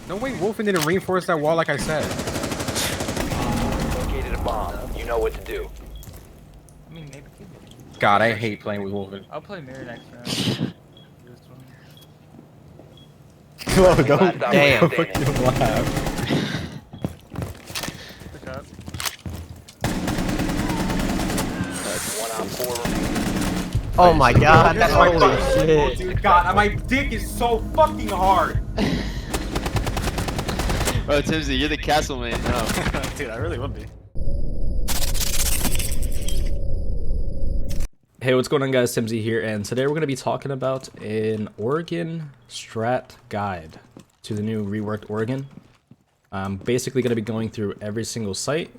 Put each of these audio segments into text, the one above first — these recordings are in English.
No way, Wolfen didn't reinforce that wall like I said. Located a bomb. You know what to do. I mean, maybe. God, I hate playing with Wolfen. I'll play mirror next round. This one. Whoa, don't Damn. fucking laugh. Pick up. One on four remaining. Oh my god, That's my holy fucking fault, shit. dude. God, my dick is so fucking hard. Oh, Timzy, you're the castle man now. Dude, I really would be. Hey, what's going on, guys? Timzy here, and today we're going to be talking about an Oregon Strat guide to the new reworked Oregon. I'm basically going to be going through every single site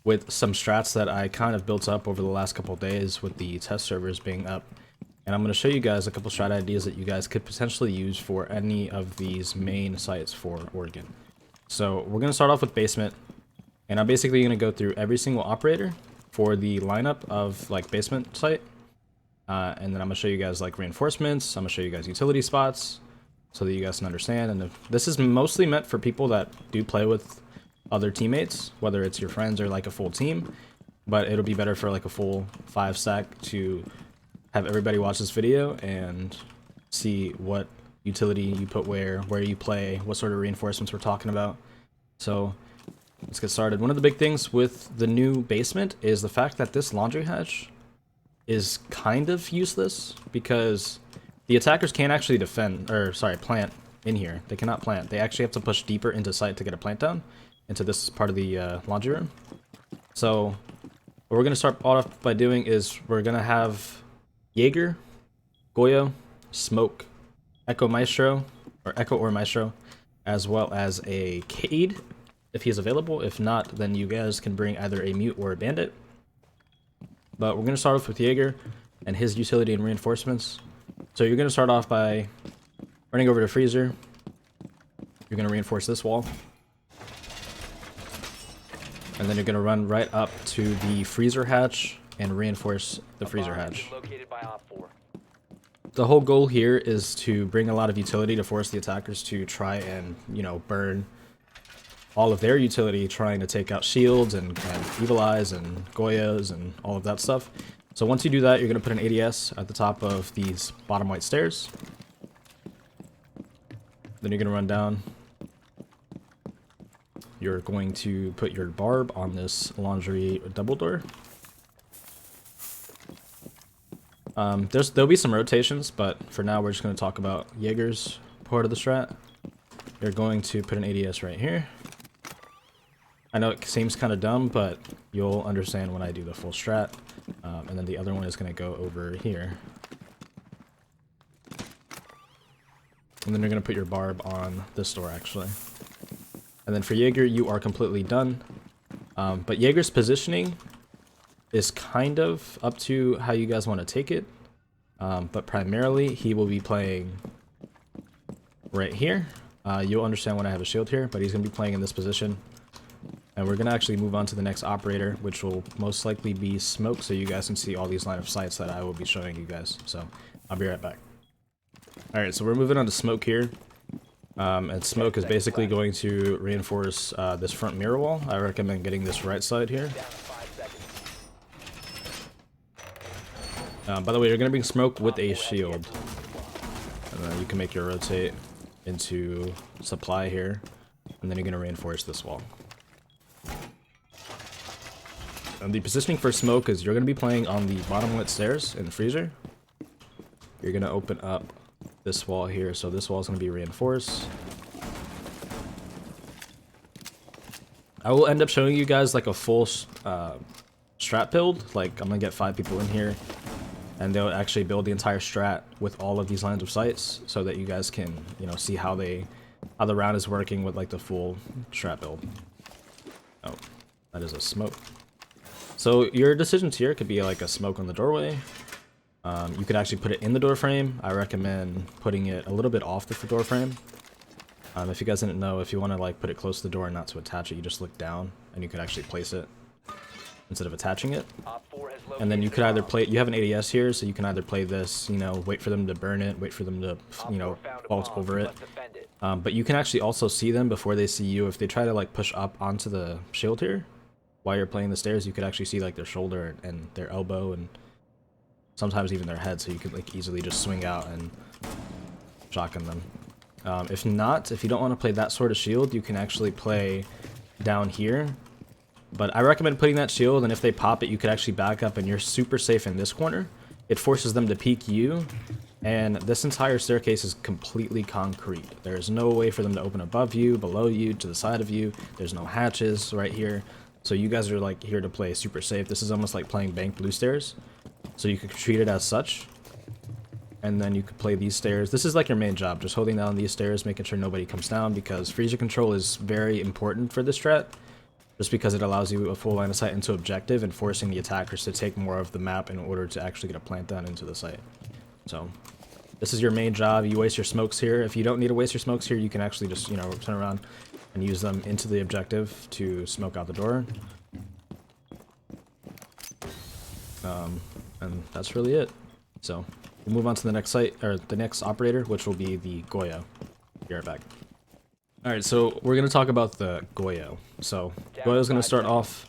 with some strats that I kind of built up over the last couple of days with the test servers being up. And I'm going to show you guys a couple strat ideas that you guys could potentially use for any of these main sites for Oregon. So we're going to start off with basement, and I'm basically going to go through every single operator for the lineup of like basement site, and then I'm gonna show you guys like reinforcements. I'm gonna show you guys utility spots so that you guys can understand. And this is mostly meant for people that do play with other teammates, whether it's your friends or like a full team, but it'll be better for like a full 5-stack to have everybody watch this video and see what utility you put where you play, what sort of reinforcements we're talking about. So let's get started. One of the big things with the new basement is the fact that this laundry hatch is kind of useless because the attackers can't actually plant in here. They cannot plant. They actually have to push deeper into site to get a plant down into this part of the laundry room. So what we're going to start off by doing is we're going to have Jaeger, Goyo, Smoke, Echo or Maestro, as well as a Kade, if he's available. If not, then you guys can bring either a mute or a bandit. But we're going to start off with Jaeger and his utility and reinforcements. So you're going to start off by running over to freezer. You're going to reinforce this wall. And then you're going to run right up to the freezer hatch and reinforce the freezer hatch. Located by Op 4. The whole goal here is to bring a lot of utility to force the attackers to try and, you know, burn all of their utility, trying to take out shields and evil eyes and Goyas and all of that stuff. So once you do that, you're going to put an ADS at the top of these bottom white stairs. Then you're going to run down. You're going to put your barb on this laundry double door. There'll be some rotations, but for now we're just going to talk about Jaeger's part of the strat. You're going to put an ADS right here. I know it seems kind of dumb, but you'll understand when I do the full strat. And then the other one is going to go over here. And then you're going to put your barb on this door, actually. And then for Jaeger, you are completely done. But Jaeger's positioning is kind of up to how you guys want to take it. But primarily, he will be playing right here. You'll understand when I have a shield here, but he's going to be playing in this position. And we're going to actually move on to the next operator, which will most likely be Smoke, so you guys can see all these line of sights that I will be showing you guys. So I'll be right back. Alright, so we're moving on to Smoke here. And Smoke is basically going to reinforce this front mirror wall. I recommend getting this right side here. By the way, you're going to bring Smoke with a shield. And then you can make your rotate into supply here. And then you're going to reinforce this wall. And the positioning for Smoke is you're going to be playing on the bottom lit stairs in the freezer. You're going to open up this wall here, so this wall is going to be reinforced. I will end up showing you guys like a full strat build. Like, I'm going to get 5 people in here, and they'll actually build the entire strat with all of these lines of sights, so that you guys can, you know, see how the round is working with like the full strat build. Oh, that is a Smoke. So your decisions here could be like a Smoke on the doorway. You could actually put it in the door frame. I recommend putting it a little bit off the door frame. If you guys didn't know, if you want to like put it close to the door and not to attach it, you just look down and you could actually place it instead of attaching it. And then you could either play, you have an ADS here, so you can either play this, you know, wait for them to burn it, wait for them to, you know, vault over it. But you can actually also see them before they see you. If they try to like push up onto the shield here while you're playing the stairs, you could actually see like their shoulder and their elbow and sometimes even their head, so you could like easily just swing out and shotgun them. If not, if you don't want to play that sort of shield, you can actually play down here. But I recommend putting that shield, and if they pop it, you could actually back up and you're super safe in this corner. It forces them to peek you, and this entire staircase is completely concrete. There's no way for them to open above you, below you, to the side of you. There's no hatches right here. So you guys are like here to play super safe. This is almost like playing Bank Blue Stairs. So you could treat it as such. And then you could play these stairs. This is like your main job, just holding down these stairs, making sure nobody comes down, because freezer control is very important for this strat. Just because it allows you a full line of sight into objective and forcing the attackers to take more of the map in order to actually get a plant down into the site. So this is your main job. You waste your smokes here. If you don't need to waste your smokes here, you can actually just, you know, turn around and use them into the objective to smoke out the door. And that's really it. So we'll move on to the next site, or the next operator, which will be the Goyo. Be right back. Alright, so we're going to talk about the Goyo. So Goyo's going to start off,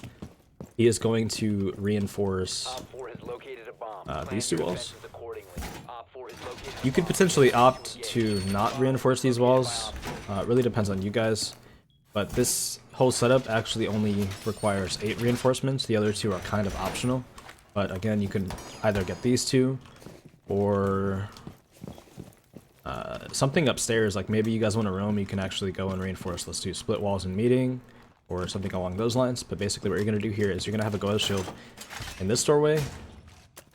he is going to reinforce these two walls. You could potentially opt to not reinforce these walls. It really depends on you guys. But this whole setup actually only requires 8 reinforcements. The other 2 are kind of optional. But again, you can either get these 2 or something upstairs. Like maybe you guys want to roam, you can actually go and reinforce. Let's do split walls and meeting or something along those lines. But basically what you're going to do here is you're going to have a Goyo shield in this doorway.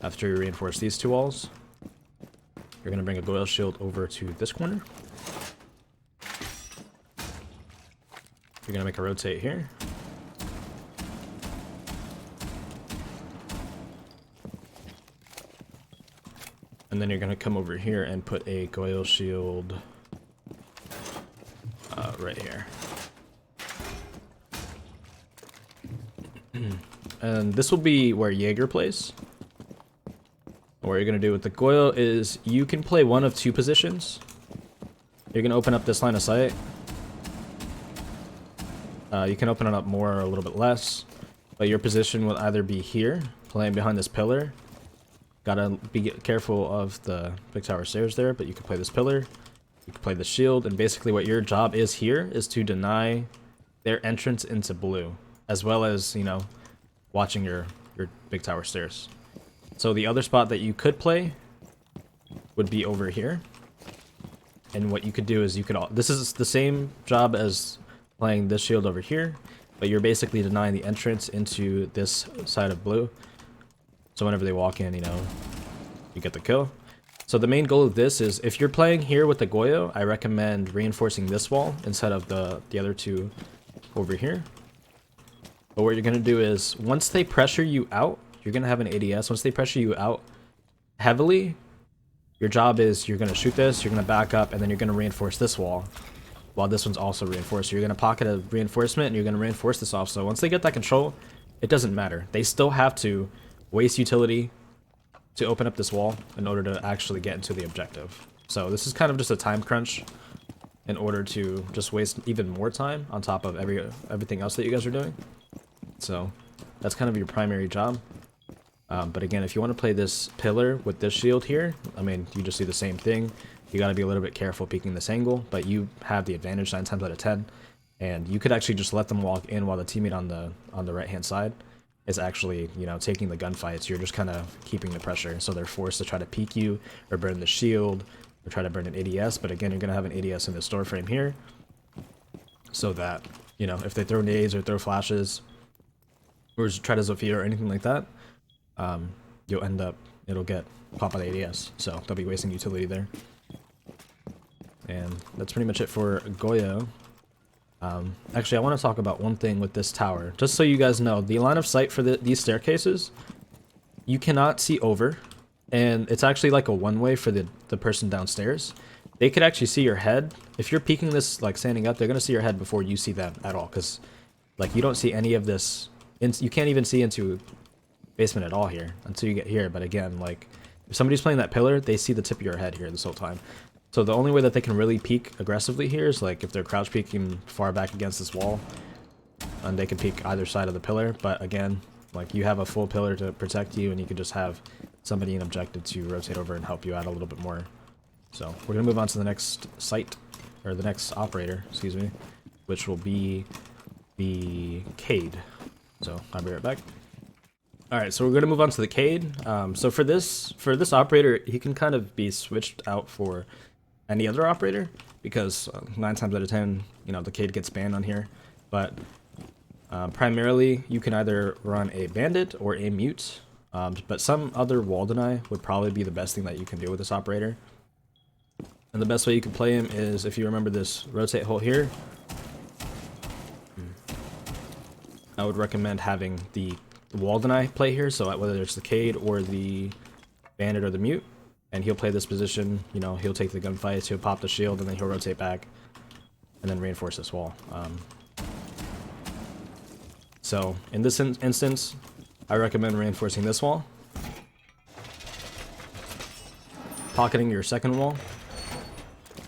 After you reinforce these 2 walls, you're going to bring a Goyo shield over to this corner. You're going to make a rotate here. And then you're going to come over here and put a Goyo shield right here. And this will be where Jaeger plays. What you're going to do with the Goyo is you can play one of 2 positions. You're going to open up this line of sight. You can open it up more or a little bit less. But your position will either be here, playing behind this pillar. Gotta be careful of the big tower stairs there, but you can play this pillar. You can play the shield, and basically what your job is here is to deny their entrance into blue, as well as, you know, watching your big tower stairs. So the other spot that you could play would be over here. And what you could do is you could this is the same job as playing this shield over here, but you're basically denying the entrance into this side of blue. So whenever they walk in, you know, you get the kill. So the main goal of this is, if you're playing here with the Goyo, I recommend reinforcing this wall instead of the other 2 over here. But what you're going to do is, once they pressure you out, you're going to have an ADS. Once they pressure you out heavily, your job is you're going to shoot this, you're going to back up, and then you're going to reinforce this wall, while this one's also reinforced. So you're going to pocket a reinforcement, and you're going to reinforce this off. So once they get that control, it doesn't matter. They still have to waste utility to open up this wall in order to actually get into the objective. So this is kind of just a time crunch in order to just waste even more time on top of everything else that you guys are doing. So that's kind of your primary job. But again, if you want to play this pillar with this shield here, I mean, you just do the same thing. You got to be a little bit careful peeking this angle, but you have the advantage 9 times out of 10. And you could actually just let them walk in while the teammate on the right hand side is actually, you know, taking the gunfights. You're just kind of keeping the pressure, so they're forced to try to peek you or burn the shield or try to burn an ADS. But again, you're going to have an ADS in this door frame here, so that, you know, if they throw nades or throw flashes or just try to Zofia or anything like that, you'll end up, it'll get pop by the ADS, so they'll be wasting utility there. And that's pretty much it for Goyo. Actually, I want to talk about one thing with this tower. Just so you guys know, the line of sight for these staircases, you cannot see over. And it's actually like a one-way for the person downstairs. They could actually see your head. If you're peeking this, like standing up, they're going to see your head before you see them at all. Because, like, you don't see any of this. You can't even see into basement at all here until you get here. But again, like, if somebody's playing that pillar, they see the tip of your head here this whole time. So the only way that they can really peek aggressively here is like if they're crouch peeking far back against this wall, and they can peek either side of the pillar. But again, like you have a full pillar to protect you, and you can just have somebody in objective to rotate over and help you out a little bit more. So we're gonna move on to the next site, or the next operator, excuse me, which will be the Kade. So I'll be right back. All right, so we're gonna move on to the Kade. So for this operator, he can kind of be switched out for any other operator because 9 times out of 10, you know, the Kade gets banned on here. But primarily, you can either run a bandit or a mute. But some other wall deny would probably be the best thing that you can do with this operator. And the best way you can play him is, if you remember this rotate hole here, I would recommend having the wall deny play here. So whether it's the Kade or the bandit or the mute, and he'll play this position, you know, he'll take the gunfights, he'll pop the shield, and then he'll rotate back and then reinforce this wall. So in this instance, I recommend reinforcing this wall, pocketing your second wall.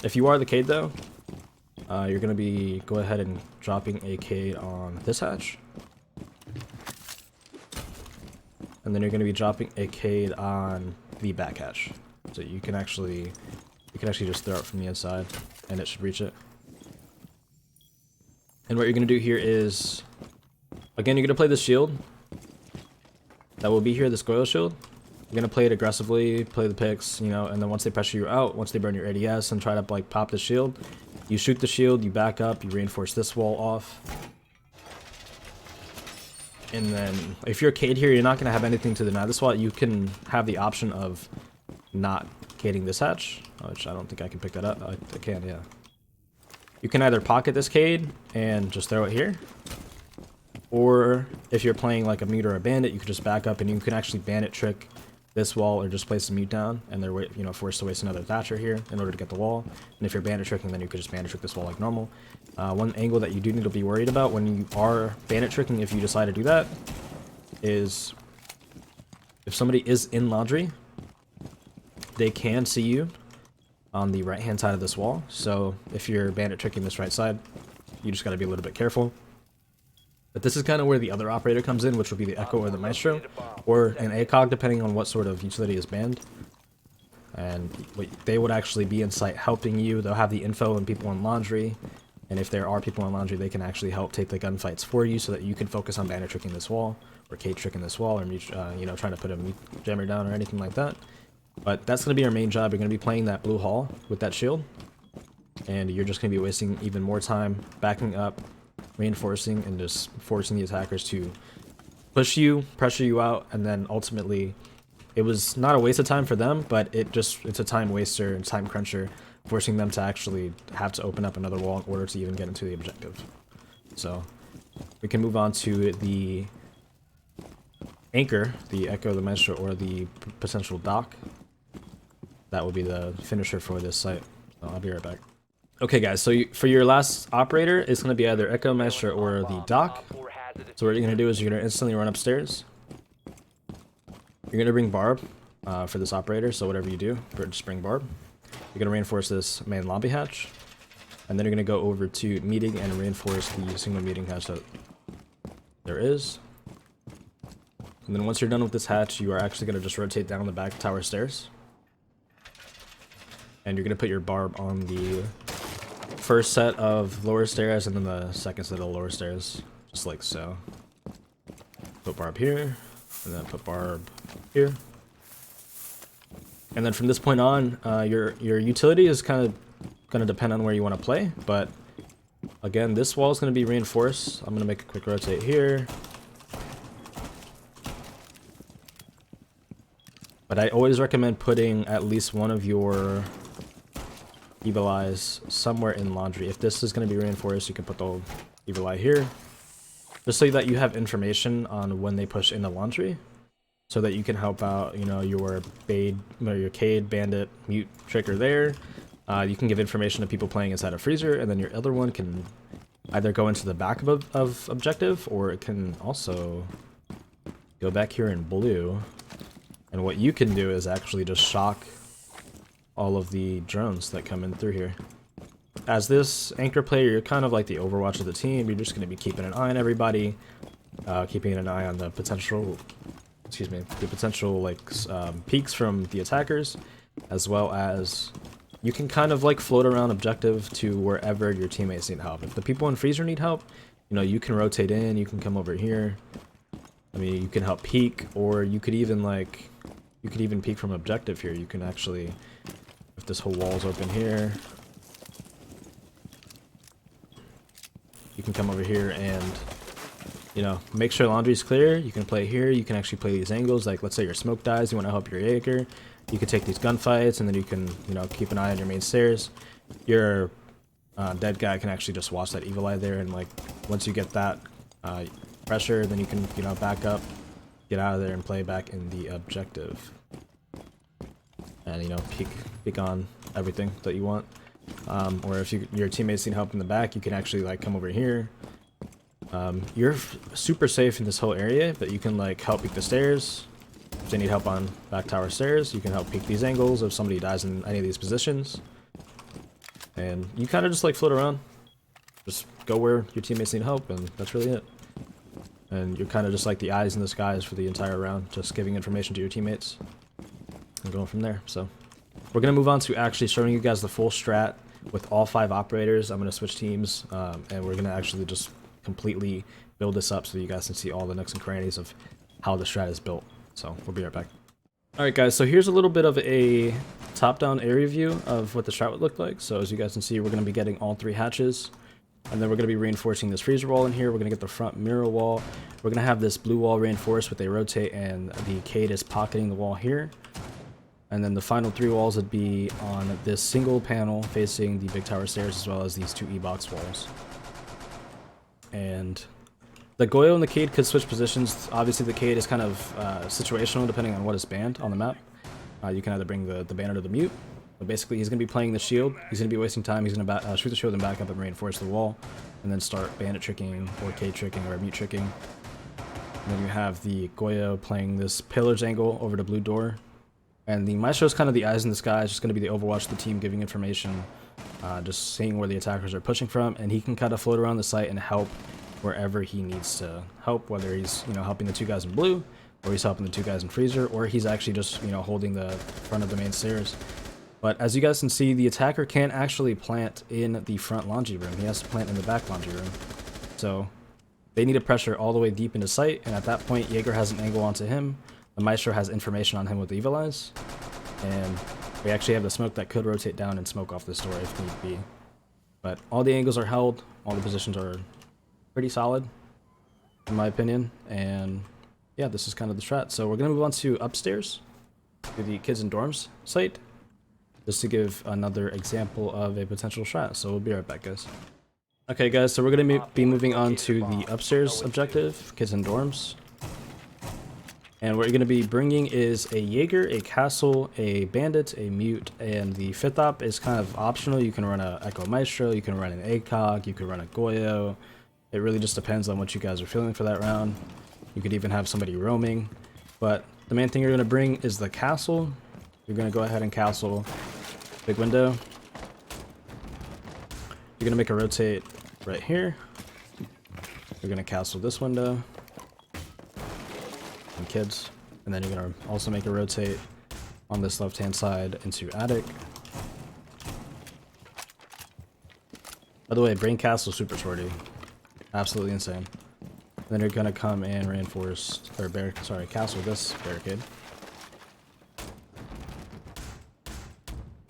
If you are the Kade though, you're gonna be go ahead and dropping a Kade on this hatch, and then you're gonna be dropping a Kade on the back hatch. So you can actually just throw it from the inside, and it should reach it. And what you're gonna do here is, again, you're gonna play this shield that will be here, this coil shield. You're gonna play it aggressively, play the picks, you know, and then once they pressure you out, once they burn your ADS and try to like pop the shield, you shoot the shield, you back up, you reinforce this wall off. And then if you're Kade here, you're not gonna have anything to deny this wall. You can have the option of not Kading this hatch, which I don't think I can pick that up. I can, yeah. You can either pocket this Kade and just throw it here, or if you're playing like a mute or a bandit, you can just back up and you can actually bandit trick this wall or just place the mute down, and they're, you know, forced to waste another thatcher here in order to get the wall. And if you're bandit tricking, then you could just bandit trick this wall like normal. One angle that you do need to be worried about when you are bandit tricking, if you decide to do that, is if somebody is in laundry, they can see you on the right hand side of this wall. So if you're bandit tricking this right side, you just got to be a little bit careful. But this is kind of where the other operator comes in, which will be the Echo or the Maestro, or an ACOG, depending on what sort of utility is banned. And they would actually be in site helping you. They'll have the info and people in laundry, and if there are people in laundry, they can actually help take the gunfights for you so that you can focus on bandit tricking this wall, or Kade tricking this wall, or you know, trying to put a jammer down or anything like that. But that's going to be our main job. You're going to be playing that blue hall with that shield, and you're just going to be wasting even more time backing up, reinforcing, and just forcing the attackers to push you, pressure you out, and then ultimately it was not a waste of time for them, but it's a time waster and time cruncher, forcing them to actually have to open up another wall in order to even get into the objective. So we can move on to the anchor, the Echo, the Maestro, or the potential dock. That will be the finisher for this site. So I'll be right back. Okay guys, so for your last operator, it's going to be either Echo, Maestro, or the dock. So what you're going to do is you're going to instantly run upstairs. You're going to bring Barb for this operator, so whatever you do, just bring Barb. You're going to reinforce this main lobby hatch, and then you're going to go over to meeting and reinforce the single meeting hatch that there is. And then once you're done with this hatch, you are actually going to just rotate down the back tower stairs. And you're going to put your Barb on the first set of lower stairs and then the second set of lower stairs, just like so. Put Barb here, and then put Barb here. And then from this point on, your utility is kind of going to depend on where you want to play, but again, this wall is going to be reinforced. I'm going to make a quick rotate here. But I always recommend putting at least one of your Evil Eyes somewhere in laundry. If this is going to be reinforced, you can put the Evil Eye here, just so that you have information on when they push into laundry, so that you can help out, you know, your Kade, Bandit, Mute, Tricker there. You can give information to people playing inside a freezer, and then your other one can either go into the back of objective, or it can also go back here in blue. And what you can do is actually just shock all of the drones that come in through here. As this anchor player, you're kind of like the Overwatch of the team. You're just going to be keeping an eye on everybody, keeping an eye on the potential, peaks from the attackers, as well as you can kind of like float around objective to wherever your teammates need help. If the people in freezer need help, you know, you can rotate in, you can come over here. I mean, you can help peek, or you could even peek from objective here. You can actually, if this whole wall's open here, you can come over here and, you know, make sure laundry's clear. You can play here. You can actually play these angles. Like, let's say your smoke dies, you want to help your Jaeger. You can take these gunfights, and then you can, you know, keep an eye on your main stairs. Your dead guy can actually just watch that evil eye there, and like once you get that pressure, then you can, you know, back up, get out of there, and play back in the objective, and, you know, peek on everything that you want. Or if your teammates need help in the back, you can actually like come over here. You're super safe in this whole area, but you can like help peek the stairs. If they need help on back tower stairs, you can help peek these angles if somebody dies in any of these positions. And you kind of just like float around, just go where your teammates need help, and that's really it. And you're kind of just like the eyes in the skies for the entire round, just giving information to your teammates and going from there. So we're going to move on to actually showing you guys the full strat with all 5 operators. I'm going to switch teams, and we're going to actually just completely build this up so you guys can see all the nooks and crannies of how the strat is built. So we'll be right back. Alright guys, so here's a little bit of a top-down area view of what the strat would look like. So as you guys can see, we're going to be getting all 3 hatches. And then we're going to be reinforcing this freezer wall in here. We're going to get the front mirror wall. We're going to have this blue wall reinforced with a rotate, and the Kade is pocketing the wall here. And then the final 3 walls would be on this single panel facing the big tower stairs, as well as these 2 E-box walls. And the Goyo and the Kade could switch positions. Obviously the Kade is kind of situational depending on what is banned on the map. You can either bring the banner to the mute, but basically he's going to be playing the shield. He's going to be wasting time. He's going to shoot the shield and back up and reinforce the wall, and then start bandit tricking or Kade tricking or mute tricking. And then you have the Goyo playing this pillars angle over the blue door. And the Maestro is kind of the eyes in the sky. It's just going to be the Overwatch of the team, giving information, just seeing where the attackers are pushing from, and he can kind of float around the site and help wherever he needs to help, whether he's, you know, helping the 2 guys in blue, or he's helping the 2 guys in freezer, or he's actually just, you know, holding the front of the main stairs. But as you guys can see, the attacker can't actually plant in the front laundry room. He has to plant in the back laundry room. So they need to pressure all the way deep into sight, and at that point Jaeger has an angle onto him. The Maestro has information on him with the evil eyes, and we actually have the smoke that could rotate down and smoke off this door if need be. But all the angles are held, all the positions are pretty solid, in my opinion, and yeah, this is kind of the strat. So we're going to move on to upstairs, to the kids in dorms site, just to give another example of a potential strat. So we'll be right back, guys. Okay guys, so we're going to be moving on to the upstairs objective, kids in dorms. And what you're going to be bringing is a Jaeger, a Castle, a Bandit, a Mute, and the 5th op is kind of optional. You can run a Echo Maestro, you can run an ACOG, you can run a Goyo. It really just depends on what you guys are feeling for that round. You could even have somebody roaming. But the main thing you're going to bring is the Castle. You're going to go ahead and Castle big window. You're going to make a rotate right here. You're going to Castle this window. And kids, and then you're going to also make a rotate on this left hand side into attic. By the way, Brain Castle super shorty, absolutely insane. Then you're going to come and reinforce, or castle this barricade.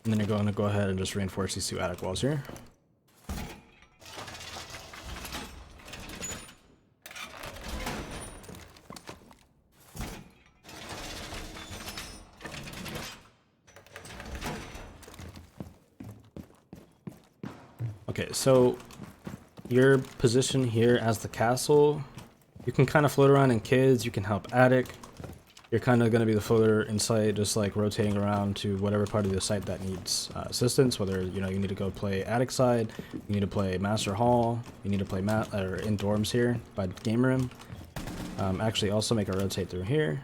And then you're going to go ahead and just reinforce these 2 attic walls here. Okay, so your position here as the castle, you can kind of float around in kids, you can help attic. You're kind of going to be the floater in sight, just like rotating around to whatever part of the site that needs assistance, whether, you know, you need to go play attic side, you need to play master hall, you need to play or in dorms here by game room. Actually also make a rotate through here.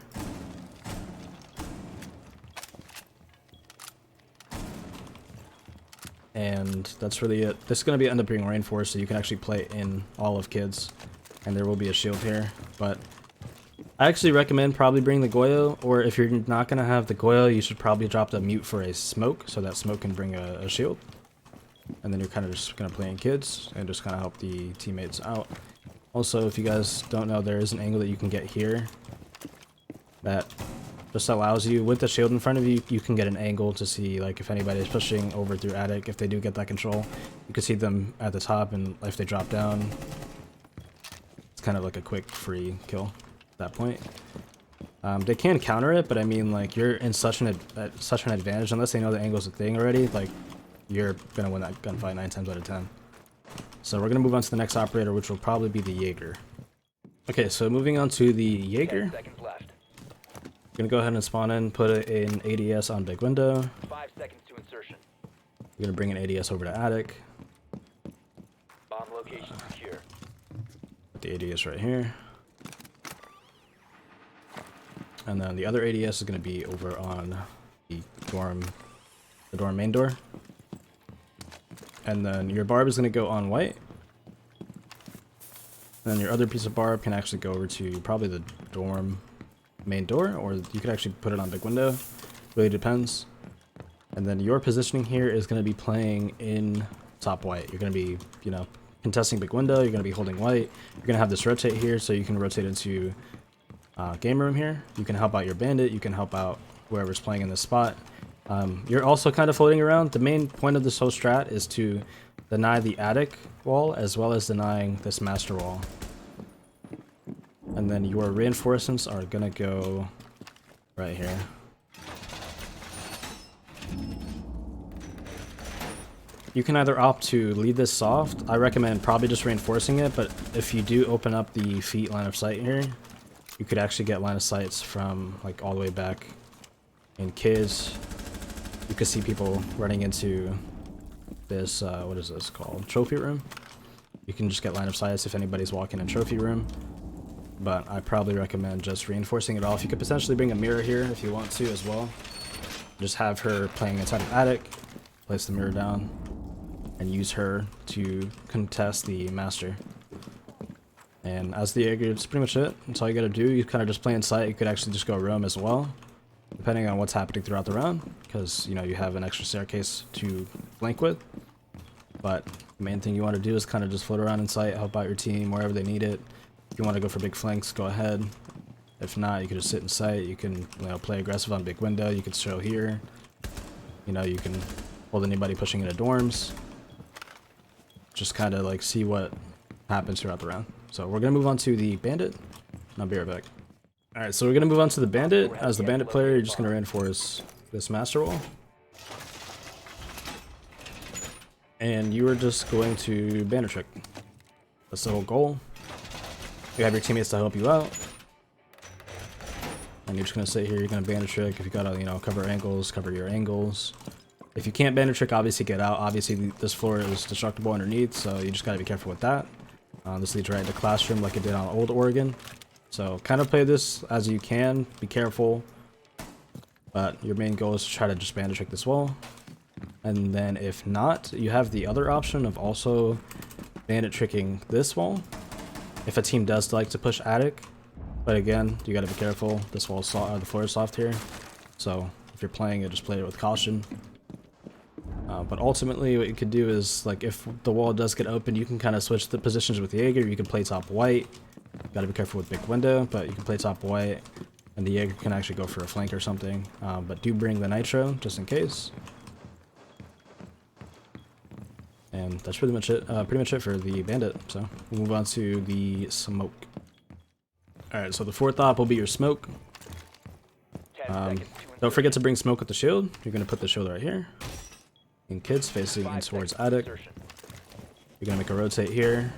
and that's really it. This is going to end up being reinforced, so you can actually play in all of kids, and there will be a shield here. But I actually recommend probably bring the Goyo, or if you're not going to have the Goyo, you should probably drop the mute for a smoke, so that smoke can bring a shield. And then you're kind of just going to play in kids, and just kind of help the teammates out. Also, if you guys don't know, there is an angle that you can get here that just allows you, with the shield in front of you, you can get an angle to see like if anybody is pushing over through attic. If they do get that control, you can see them at the top, and if they drop down, it's kind of like a quick free kill at that point. They can counter it, but I mean, like, you're in such an advantage unless they know the angle's a thing already. Like, you're gonna win that gunfight 9 times out of 10. So we're gonna move on to the next operator, which will probably be the Jaeger. Okay, so moving on to the Jaeger. 10 seconds left. Gonna go ahead and spawn in, put it in ADS on big window. 5 seconds to insertion. We're gonna bring an ADS over to attic. Bomb location secure. Put the ADS right here. And then the other ADS is gonna be over on the dorm main door. And then your barb is gonna go on white. And then your other piece of barb can actually go over to probably the dorm main door, or you could actually put it on big window. Really depends. And then your positioning here is going to be playing in top white. You're going to be, you know, contesting big window. You're going to be holding white. You're going to have this rotate here, so you can rotate into game room here. You can help out your bandit. You can help out whoever's playing in this spot. You're also kind of floating around. The main point of this whole strat is to deny the attic wall as well as denying this master wall. And then your reinforcements are gonna go right here. You can either opt to leave this soft. I recommend probably just reinforcing it, but if you do open up the feet line of sight here, you could actually get line of sights from like all the way back in kids. You could see people running into this, what is this called? Trophy room. You can just get line of sights if anybody's walking in trophy room. But I probably recommend just reinforcing it off. You could potentially bring a mirror here if you want to as well. Just have her playing inside of attic, place the mirror down, and use her to contest the master. And as the Jaeger, that's pretty much it. That's all you gotta do. You kind of just play in sight. You could actually just go roam as well, depending on what's happening throughout the round, because you know you have an extra staircase to flank with. But the main thing you want to do is kind of just float around in sight, help out your team wherever they need it. If you want to go for big flanks, go ahead. If not, you can just sit in sight. You can, you know, play aggressive on big window. You can show here. You know, you can hold anybody pushing into dorms. Just kind of like see what happens throughout the round. So we're gonna move on to the bandit. And I'll be right back. All right, so we're gonna move on to the bandit. As the bandit player, you're just gonna reinforce this master wall. And you are just going to bandit trick. That's the whole goal. You have your teammates to help you out. And you're just gonna sit here, you're gonna bandit trick. If you gotta, you know, cover angles, cover your angles. If you can't bandit trick, obviously get out. Obviously this floor is destructible underneath, so you just gotta be careful with that. This leads right into classroom like it did on old Oregon. So kind of play this as you can, be careful. But your main goal is to try to just bandit trick this wall. And then if not, you have the other option of also bandit tricking this wall. If a team does like to push attic, but again, you gotta be careful. This wall is soft, the floor is soft here, so if you're playing it, just play it with caution. But ultimately, what you could do is, like, if the wall does get open, you can kind of switch the positions with the Jaeger. You can play top white. You gotta be careful with big window, but you can play top white, and the Jaeger can actually go for a flank or something. But do bring the Nitro just in case. And that's pretty much it. For the bandit. So we'll move on to the smoke. All right. So the fourth op will be your smoke. Don't forget to bring smoke with the shield. You're gonna put the shield right here. And kids facing in towards attic. You're gonna make a rotate here.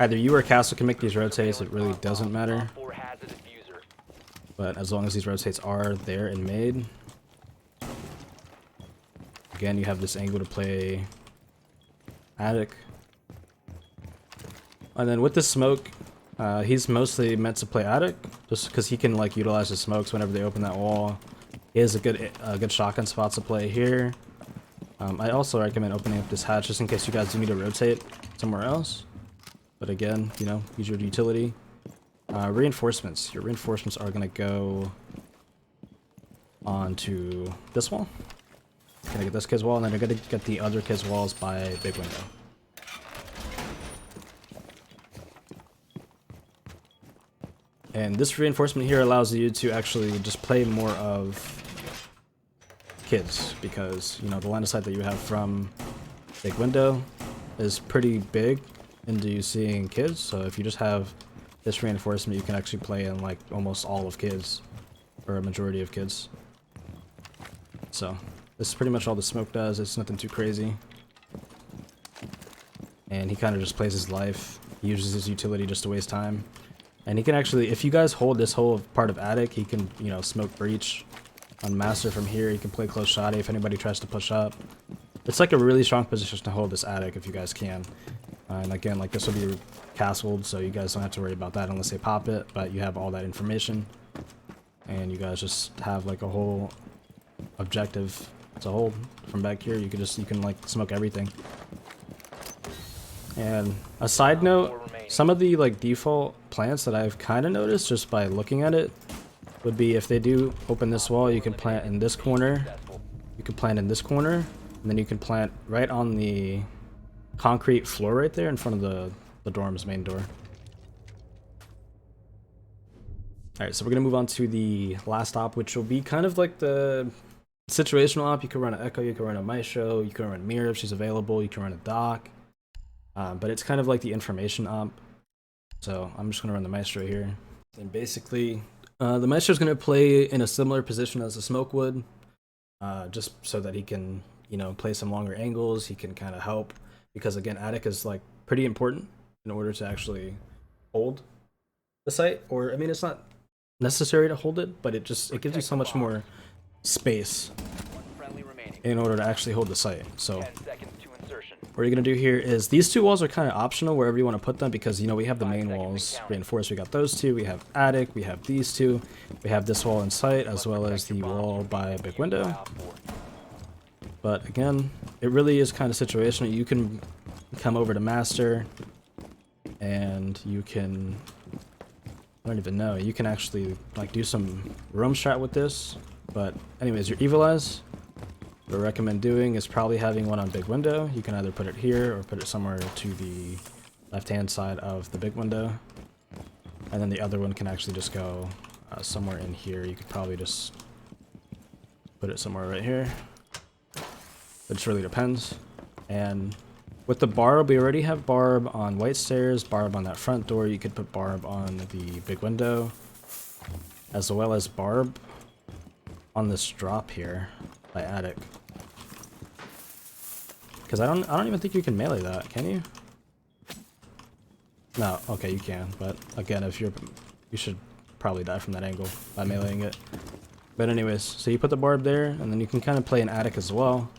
Either you or Castle can make these rotates. It really doesn't matter. But as long as these rotates are there and made. Again, you have this angle to play attic. And then with the smoke, he's mostly meant to play attic, just because he can like utilize the smokes whenever they open that wall. He has a good shotgun spot to play here. I also recommend opening up this hatch just in case you guys do need to rotate somewhere else. But again, you know, use your utility. Reinforcements. Your reinforcements are going to go onto this wall. Gonna get this kid's wall, and then you're gonna get the other kid's walls by big window. And this reinforcement here allows you to actually just play more of kids, because, you know, the line of sight that you have from big window is pretty big into you seeing kids. So if you just have this reinforcement, you can actually play in like almost all of kids, or a majority of kids. So this is pretty much all the smoke does. It's nothing too crazy. And he kind of just plays his life. He uses his utility just to waste time. And he can actually, if you guys hold this whole part of attic, he can, you know, smoke breach on master from here. He can play close shotty if anybody tries to push up. It's like a really strong position to hold this attic if you guys can. And again, like, this will be castled, so you guys don't have to worry about that unless they pop it. But you have all that information, and you guys just have like a whole objective to hold from back here. You can like smoke everything. And a side note, some of the like default plants that I've kind of noticed just by looking at it would be, if they do open this wall, you can plant in this corner, you can plant in this corner, and then you can plant right on the concrete floor right there in front of the dorm's main door. Alright, so we're gonna move on to the last op, which will be kind of like the situational op. You can run an Echo, you can run a Maestro, you can run Mirror if she's available, you can run a Doc. But it's kind of like the information op. So I'm just going to run the Maestro here. And basically, the Maestro is going to play in a similar position as the Smoke would. Just so that he can, you know, play some longer angles. He can kind of help. Because again, attic is like pretty important in order to actually hold the site. Or, I mean, it's not necessary to hold it, but it gives you so much more space in order to actually hold the site. So what you're going to do here is, these two walls are kind of optional wherever you want to put them, because, you know, we have the main walls reinforced. We got those two, we have attic, we have these two, we have this wall in sight, as well as the wall by a big window. But again, it really is kind of situational. You can come over to master, and you can, I don't even know, you can actually like do some roam strat with this. But anyways, your evil eyes, what I recommend doing is probably having one on big window. You can either put it here or put it somewhere to the left hand side of the big window, and then the other one can actually just go somewhere in here. You could probably just put it somewhere right here. It just really depends. And with the barb, we already have barb on white stairs, barb on that front door. You could put barb on the big window, as well as barb on this drop here by attic. Because I don't even think you can melee that, can you? No, okay, you can, but again, you should probably die from that angle by meleeing it. But anyways, so you put the barb there, and then you can kind of play an attic as well.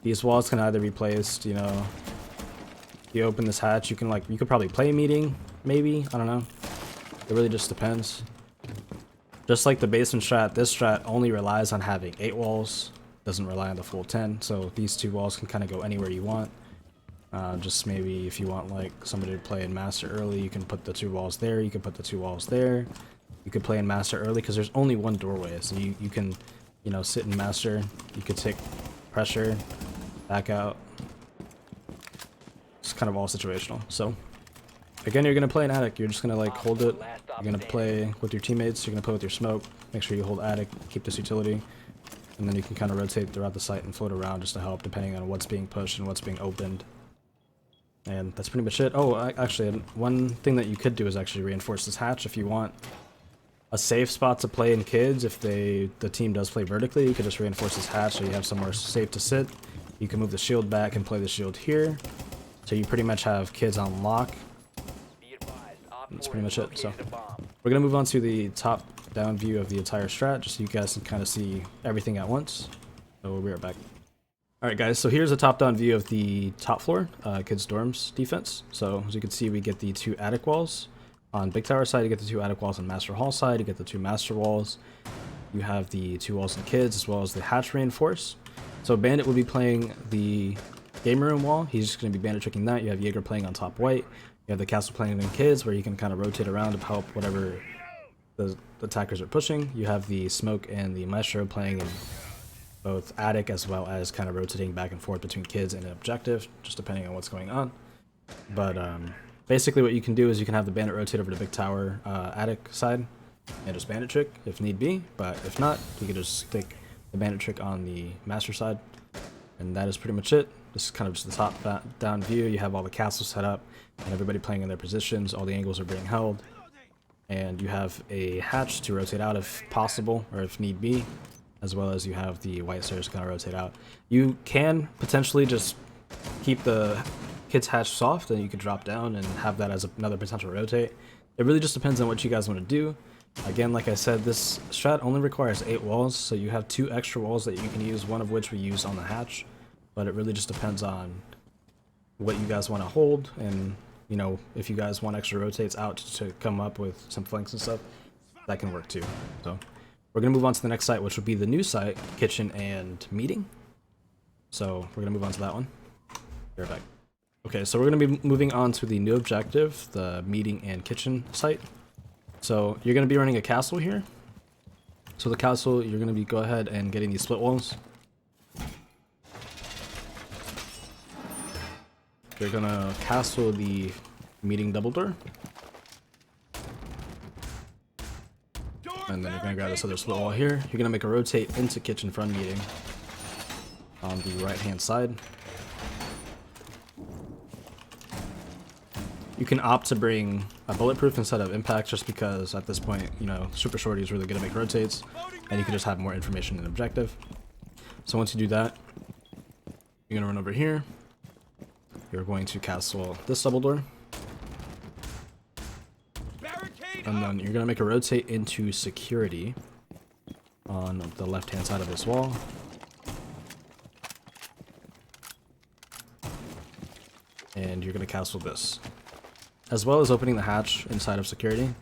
These walls can either be placed, you know, you open this hatch, you could probably play a meeting, maybe, I don't know. It really just depends. Just like the basement strat, this strat only relies on having 8 walls, doesn't rely on the full 10, so these 2 walls can kind of go anywhere you want. Just maybe if you want like somebody to play in master early, you can put the 2 walls there, you can put the 2 walls there. You could play in master early because there's only one doorway, so you can, you know, sit in master, you could take pressure, back out. It's kind of all situational. So again, you're gonna play an attic, you're just gonna like hold it, you're gonna play with your teammates, you're gonna play with your smoke, make sure you hold attic, keep this utility, and then you can kind of rotate throughout the site and float around just to help depending on what's being pushed and what's being opened. And that's pretty much it. Oh, actually, one thing that you could do is actually reinforce this hatch if you want a safe spot to play in kids. If the team does play vertically, you could just reinforce this hatch so you have somewhere safe to sit. You can move the shield back and play the shield here. So you pretty much have kids on lock. That's pretty much it. So we're going to move on to the top down view of the entire strat, just so you guys can kind of see everything at once. So we'll be right back. Alright guys, so here's a top down view of the top floor, kids dorms defense. So as you can see, we get the 2 attic walls. On big tower side, you get the 2 attic walls. On master hall side, you get the 2 master walls. You have the 2 walls in kids, as well as the hatch reinforce. So Bandit will be playing the game room wall. He's just going to be bandit tricking that. You have Jaeger playing on top white. You have the castle playing in kids, where you can kind of rotate around to help whatever the attackers are pushing. You have the smoke and the maestro playing in both attic, as well as kind of rotating back and forth between kids and objective, just depending on what's going on. But basically what you can do is you can have the bandit rotate over to big tower attic side and just bandit trick if need be, but if not, you can just stick the bandit trick on the master side, and that is pretty much it. This is kind of just the top down view. You have all the castles set up and everybody playing in their positions. All the angles are being held, and you have a hatch to rotate out if possible or if need be, as well as you have the white stairs to kind of rotate out. You can potentially just keep the kids hatch soft, and you could drop down and have that as another potential rotate. It really just depends on what you guys want to do. Again, like I said, this strat only requires 8 walls, so you have 2 extra walls that you can use, one of which we use on the hatch. But it really just depends on what you guys want to hold, and you know, if you guys want extra rotates out to come up with some flanks and stuff, that can work too. So we're gonna move on to the next site, which will be the new site, kitchen and meeting. So we're gonna move on to that one. Be right back. Okay, so we're gonna be moving on to the new objective, the meeting and kitchen site. So you're gonna be running a castle here. So the castle, you're gonna be go ahead and getting these split walls. You're gonna castle the meeting double door. And then you're gonna grab this other split wall here. You're gonna make a rotate into kitchen front meeting on the right hand side. You can opt to bring a bulletproof instead of impact, just because at this point, you know, super shorty is really good to make rotates, and you can just have more information in objective. So once you do that, you're gonna run over here. You're going to castle this double door, and then you're gonna make a rotate into security on the left hand side of this wall. And you're gonna castle this, as well as opening the hatch inside of security.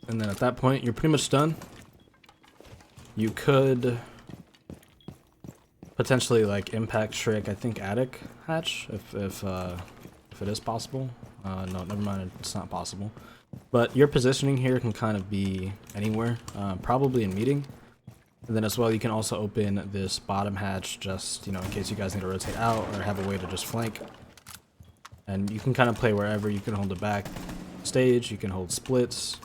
And then at that point, you're pretty much done. You could potentially like impact trick, I think, attic hatch if it is possible. No, never mind, it's not possible. But your positioning here can kind of be anywhere, probably in meeting. And then as well, you can also open this bottom hatch, just, you know, in case you guys need to rotate out or have a way to just flank. And you can kind of play wherever. You can hold the back stage, you can hold splits,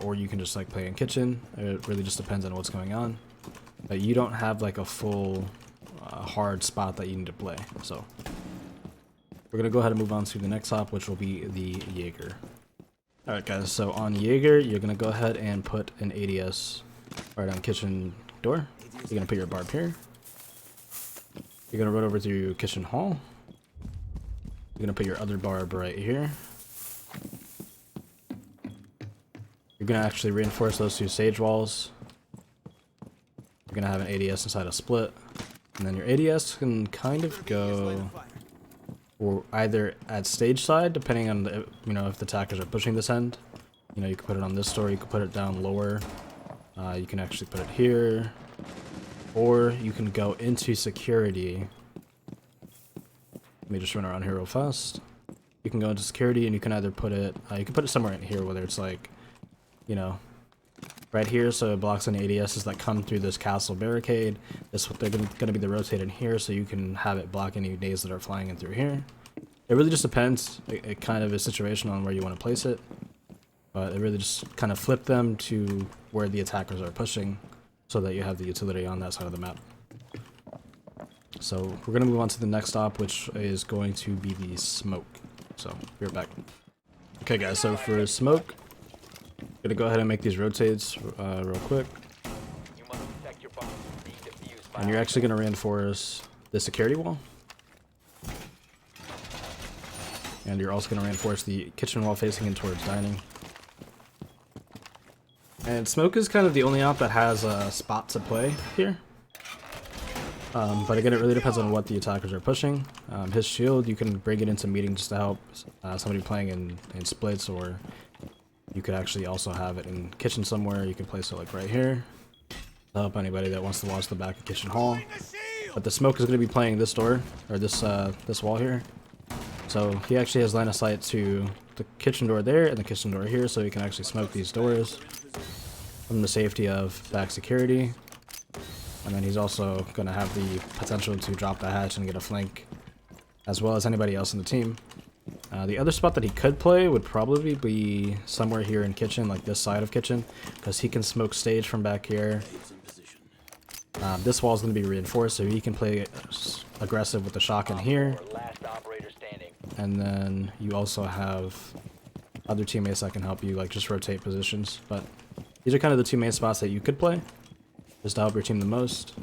or you can just like play in kitchen. It really just depends on what's going on. But you don't have like a full hard spot that you need to play. So we're gonna go ahead and move on to the next hop, which will be the Jaeger. Alright guys, so on Jaeger, you're gonna go ahead and put an ADS right on kitchen door. You're gonna put your barb here. You're gonna run over to kitchen hall. You're gonna put your other barb right here. You're gonna actually reinforce those 2 sage walls. You're gonna have an ADS inside a split, and then your ADS can kind of go or either at stage side, depending on the, you know, if the attackers are pushing this end. You know, you can put it on this door, you can put it down lower. You can actually put it here, or you can go into security. Let me just run around here real fast. You can go into security, and you can either put it, you can put it somewhere in here, whether it's like, you know, right here, so it blocks any ADSs that come through this castle barricade. They're going to be the rotate in here, so you can have it block any days that are flying in through here. It really just depends. It kind of is situational on where you want to place it, but it really just kind of flip them to where the attackers are pushing, so that you have the utility on that side of the map. So we're going to move on to the next stop, which is going to be the smoke. So we're back. Okay guys, so for smoke, gonna go ahead and make these rotates real quick. And you're actually gonna reinforce the security wall. And you're also gonna reinforce the kitchen wall facing in towards dining. And smoke is kind of the only op that has a spot to play here. But again, it really depends on what the attackers are pushing. His shield, you can bring it into meeting just to help somebody playing in splits, or You could actually also have it in kitchen somewhere. You can place it like right here to help anybody that wants to watch the back of kitchen hall. But the smoke is going to be playing this door, or this wall here. So he actually has line of sight to the kitchen door there and the kitchen door here, so he can actually smoke these doors from the safety of back security. And then he's also going to have the potential to drop the hatch and get a flank, as well as anybody else in the team. The other spot that he could play would probably be somewhere here in kitchen, like this side of kitchen, because he can smoke stage from back here. This wall is going to be reinforced, so he can play aggressive with the shotgun here. Last operator standing. And then you also have other teammates that can help you, like, just rotate positions. But these are kind of the two main spots that you could play, just to help your team the most.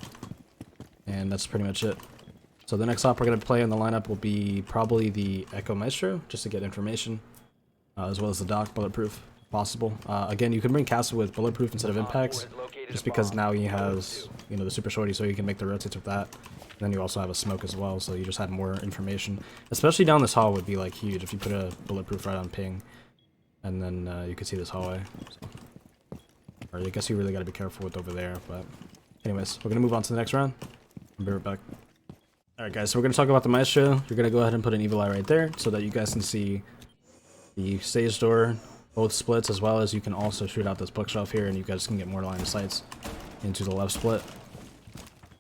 And that's pretty much it. So the next op we're going to play in the lineup will be probably the Echo Maestro, just to get information, as well as the Doc Bulletproof, if possible. Again, you can bring Castle with Bulletproof instead of Impacts, just because now he has, you know, the Super Shorty, so you can make the rotates with that. Then you also have a smoke as well, so you just had more information. Especially down this hall would be like huge if you put a Bulletproof right on ping, and then you could see this hallway. So. Or I guess you really got to be careful with over there. But anyways, we're gonna move on to the next round. I'll be right back. Alright guys, so we're going to talk about the Maestro. You're going to go ahead and put an evil eye right there so that you guys can see the stage door, both splits, as well as you can also shoot out this bookshelf here and you guys can get more line of sights into the left split.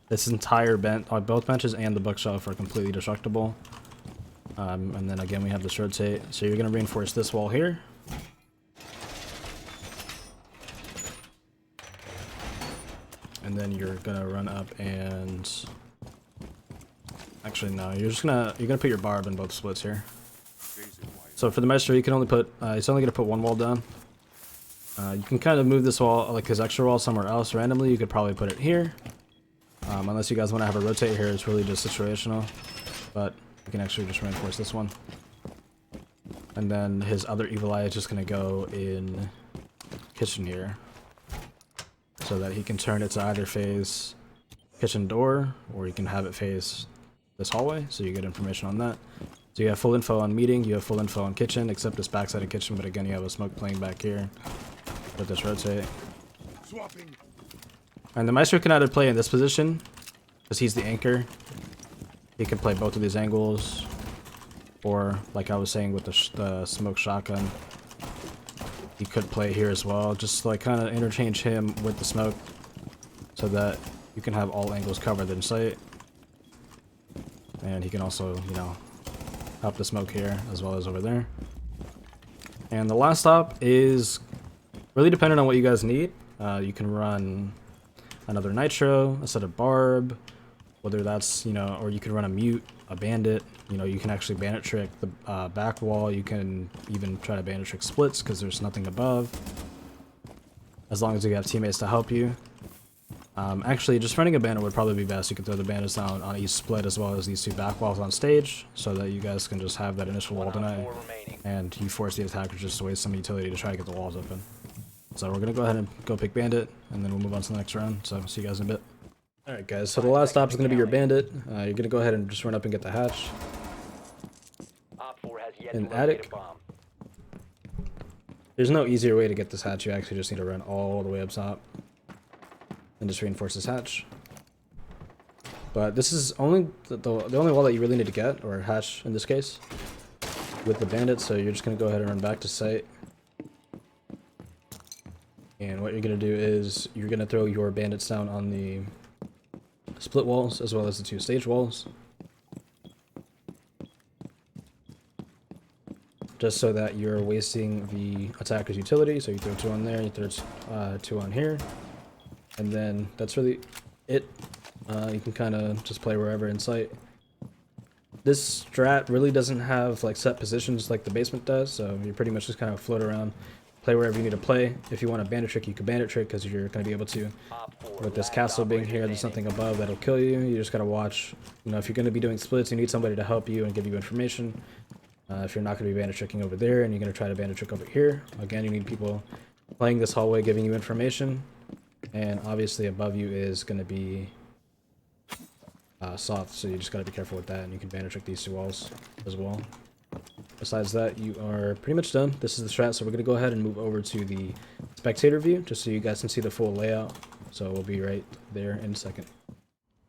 This entire bench, both benches and the bookshelf are completely destructible. And then again we have this rotate. So you're going to reinforce this wall here. And then you're going to run up and... Actually, no. You're gonna put your barb in both splits here. So for the Maestro, you can only put. He's only gonna put one wall down. You can kind of move this wall, like his extra wall, somewhere else randomly. You could probably put it here, unless you guys want to have a rotate here. It's really just situational, but you can actually just reinforce this one. And then his other evil eye is just gonna go in kitchen here, so that he can turn it to either face kitchen door, or you can have it face this hallway, so you get information on that. So you have full info on meeting, you have full info on kitchen, except this backside of kitchen, but again you have a smoke playing back here with this rotate. And the Maestro can either play in this position, because he's the anchor. He can play both of these angles, or like I was saying with the smoke shotgun, he could play here as well, just like kind of interchange him with the smoke, so that you can have all angles covered in sight. And he can also, you know, help the smoke here as well as over there. And the last stop is really dependent on what you guys need. You can run another Nitro, a set of Barb, whether that's, you know, or you can run a Mute, a Bandit. You know, you can actually Bandit trick the back wall. You can even try to Bandit trick splits because there's nothing above, as long as you have teammates to help you. Actually, just running a bandit would probably be best. You can throw the bandits down on each split as well as these two back walls on stage, so that you guys can just have that initial wall deny, and you force the attackers just to waste some utility to try to get the walls open. So we're gonna go ahead and go pick bandit, and then we'll move on to the next round. So see you guys in a bit. Alright guys, so the last stop is gonna be your bandit. You're gonna go ahead and just run up and get the hatch. In attic. There's no easier way to get this hatch. You actually just need to run all the way up top and just reinforce this hatch. But this is only the only wall that you really need to get, or hatch in this case, with the bandit. So you're just gonna go ahead and run back to site. And what you're gonna do is you're gonna throw your bandits down on the split walls as well as the two stage walls, just so that you're wasting the attacker's utility. So you throw two on there, you throw two on here, and then that's really it. You can kind of just play wherever in sight. This strat really doesn't have like set positions like the basement does, so you pretty much just kind of float around, play wherever you need to play. If you want a bandit trick, you can bandit trick, because you're going to be able to. With this castle being here, there's something above that'll kill you. You just got to watch. You know, if you're going to be doing splits, you need somebody to help you and give you information. If you're not going to be bandit tricking over there and you're going to try to bandit trick over here, again, you need people playing this hallway giving you information. And obviously above you is going to be soft, so you just got to be careful with that, and you can bandit trick these two walls as well. Besides that, you are pretty much done. This is the strat, so we're going to go ahead and move over to the spectator view, just so you guys can see the full layout. So we'll be right there in a second.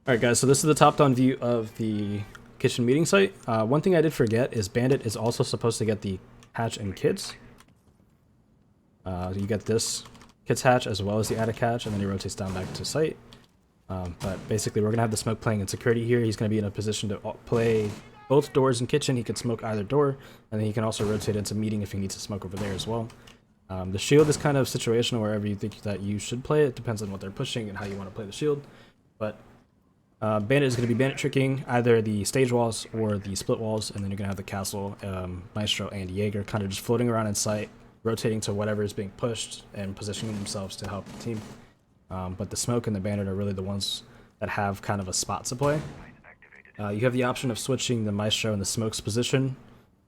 Alright guys, so this is the top-down view of the kitchen meeting site. One thing I did forget is Bandit is also supposed to get the hatch and kits. You get this kits hatch as well as the attic hatch, and then he rotates down back to site. But basically, we're going to have the smoke playing in security here. He's going to be in a position to play both doors in kitchen. He can smoke either door, and then he can also rotate into meeting if he needs to smoke over there as well. The shield is kind of situational wherever you think that you should play it. It depends on what they're pushing and how you want to play the shield. But Bandit is going to be bandit tricking either the stage walls or the split walls, and then you're going to have the castle, Maestro, and Jaeger kind of just floating around in sight, rotating to whatever is being pushed and positioning themselves to help the team. But the smoke and the bandit are really the ones that have kind of a spot to play. You have the option of switching the Maestro and the smoke's position,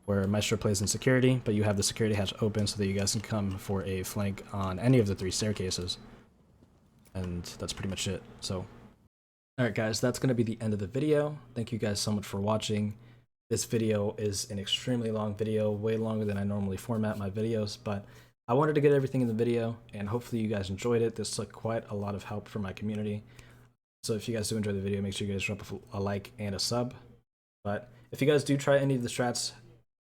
where Maestro plays in security, but you have the security hatch open so that you guys can come for a flank on any of the 3 staircases. And that's pretty much it. So, alright guys, that's going to be the end of the video. Thank you guys so much for watching. This video is an extremely long video, way longer than I normally format my videos, but I wanted to get everything in the video, and hopefully you guys enjoyed it. This took quite a lot of help from my community. So if you guys do enjoy the video, make sure you guys drop a like and a sub. But if you guys do try any of the strats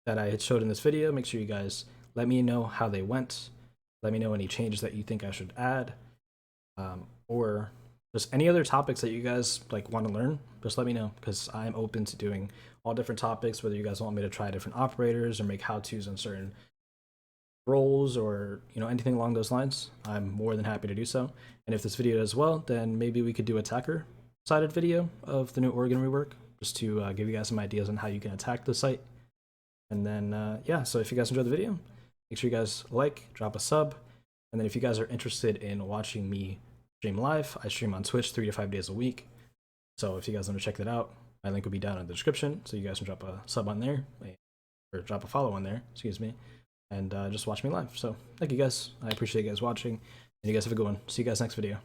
that I had showed in this video, make sure you guys let me know how they went. Let me know any changes that you think I should add, or just any other topics that you guys want to learn. Just let me know, because I'm open to doing all different topics, whether you guys want me to try different operators or make how-tos on certain roles or anything along those lines. I'm more than happy to do so. And if this video does well, then maybe we could do attacker sided video of the new Oregon rework, just to give you guys some ideas on how you can attack the site. And then yeah, so if you guys enjoyed the video, make sure you guys like, drop a sub, and then if you guys are interested in watching me stream live, I stream on Twitch 3 to 5 days a week. So if you guys want to check that out, my link will be down in the description, so you guys can drop a sub on there, or drop a follow on there, excuse me, and just watch me live. So thank you guys, I appreciate you guys watching, and you guys have a good one. See you guys next video.